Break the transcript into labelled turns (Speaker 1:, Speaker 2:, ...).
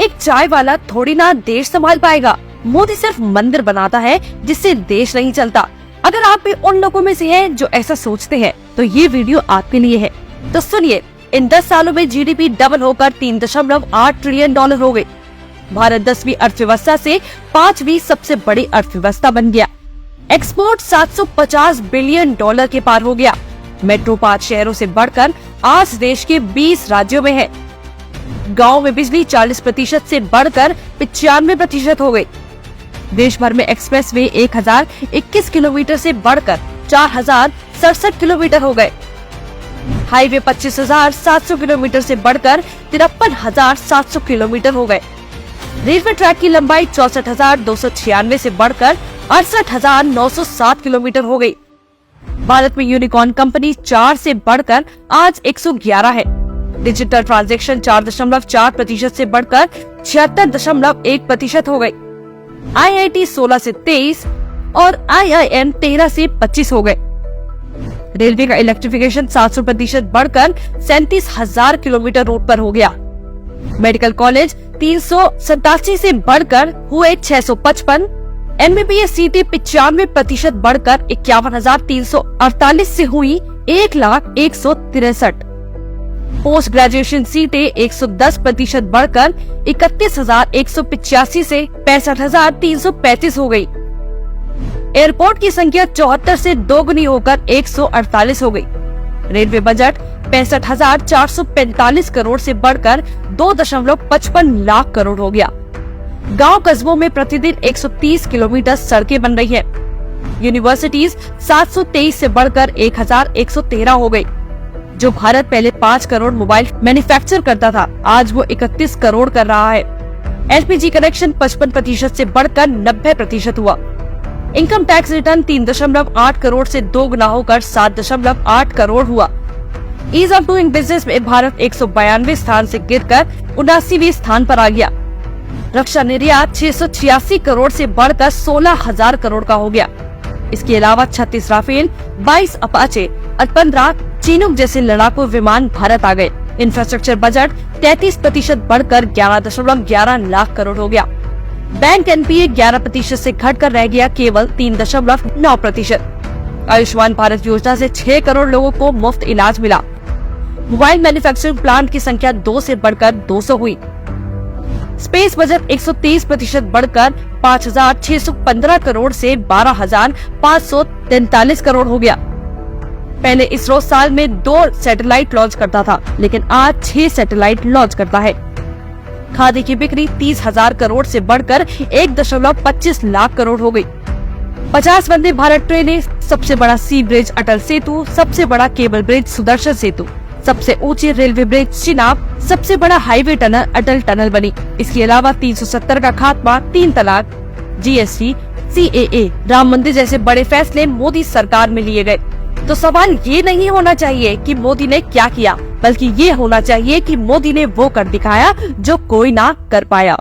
Speaker 1: एक चाय वाला थोड़ी ना देश संभाल पाएगा। मोदी सिर्फ मंदिर बनाता है जिससे देश नहीं चलता। अगर आप भी उन लोगों में से हैं जो ऐसा सोचते हैं तो ये वीडियो आपके लिए है। तो सुनिए, इन 10 सालों में जीडीपी डबल होकर 3.8 ट्रिलियन डॉलर हो गई। भारत 10वीं अर्थव्यवस्था से 5वीं सबसे बड़ी अर्थव्यवस्था बन गया। एक्सपोर्ट 750 बिलियन डॉलर के पार हो गया। मेट्रो 5 शहरों से बढ़कर आज देश के 20 राज्यों में है। गांव में बिजली 40% से बढ़कर 95% हो गई। देश भर में एक्सप्रेसवे 1021 किलोमीटर से बढ़कर 4067 किलोमीटर हो गए। हाईवे 25,700 किलोमीटर से बढ़कर 53,700 किलोमीटर हो गए। रेलवे ट्रैक की लंबाई 64,296 से बढ़कर 68,907 किलोमीटर हो गई। भारत में यूनिकॉर्न कंपनी 4 से बढ़कर आज 111 है। डिजिटल ट्रांजैक्शन 4.4% से बढ़कर 76.1% हो गई। IIT 16 से 23 और IIM 13 से 25 हो गए। रेलवे का इलेक्ट्रिफिकेशन 700% बढ़कर 37,000 किलोमीटर रोड पर हो गया। मेडिकल कॉलेज 387 से बढ़कर हुए 655। MBBS सीटें 95% बढ़कर 51,348 से हुई 1,01,63। पोस्ट ग्रेजुएशन सीटें 110% बढ़कर 31,185 से 65,335 हो गई। एयरपोर्ट की संख्या 74 से दोगुनी होकर 148 हो गई। रेलवे बजट 65,445 करोड़ से बढ़कर 2.55 लाख करोड़ हो गया। गांव कस्बों में प्रतिदिन 130 किलोमीटर सड़कें बन रही है। यूनिवर्सिटीज 723 से बढ़कर 1,113 हो गई। जो भारत पहले 5 करोड़ मोबाइल मैन्युफैक्चर करता था, आज वो 31 करोड़ कर रहा है। LPG कनेक्शन 55% से बढ़कर 90% हुआ। इनकम टैक्स रिटर्न 3.8 करोड़ से दोगुना होकर 7.8 करोड़ हुआ। ईज ऑफ डूइंग बिजनेस में भारत 192 स्थान से गिरकर 79वें स्थान पर आ गया। रक्षा निर्यात 686 करोड़ से बढ़कर 16,000 करोड़ का हो गया। इसके अलावा 36 राफेल, 22 अपाचे और 15 चीनूक जैसे लड़ाकू विमान भारत आ गए। इंफ्रास्ट्रक्चर बजट 33% बढ़कर 11.11 लाख करोड़ हो गया। बैंक NPA 11% से घटकर रह गया केवल 3.9%। आयुष्मान भारत योजना से 6 करोड़ लोगों को मुफ्त इलाज मिला। मोबाइल मैन्युफैक्चरिंग प्लांट की संख्या 2 से बढ़कर 200 हुई। स्पेस बजट 130% बढ़कर 5,615 करोड़ से 12,543 करोड़ हो गया। पहले इसरो साल में 2 सैटेलाइट लॉन्च करता था, लेकिन आज 6 सैटेलाइट लॉन्च करता है। खादी की बिक्री 30,000 करोड़ से बढ़कर 1.25 लाख करोड़ हो गई। 50 वंदे भारत ट्रेनें, सबसे बड़ा सी ब्रिज अटल सेतु, सबसे बड़ा केबल ब्रिज सुदर्शन सेतु, सबसे ऊंची रेलवे ब्रिज चिनाब, सबसे बड़ा हाईवे टनल अटल टनल बनी। इसके अलावा 370 का खात्मा, 3 तलाक, GST, CAA, राम मंदिर जैसे बड़े फैसले मोदी सरकार में लिए गए। तो सवाल ये नहीं होना चाहिए कि मोदी ने क्या किया, बल्कि ये होना चाहिए कि मोदी ने वो कर दिखाया जो कोई ना कर पाया।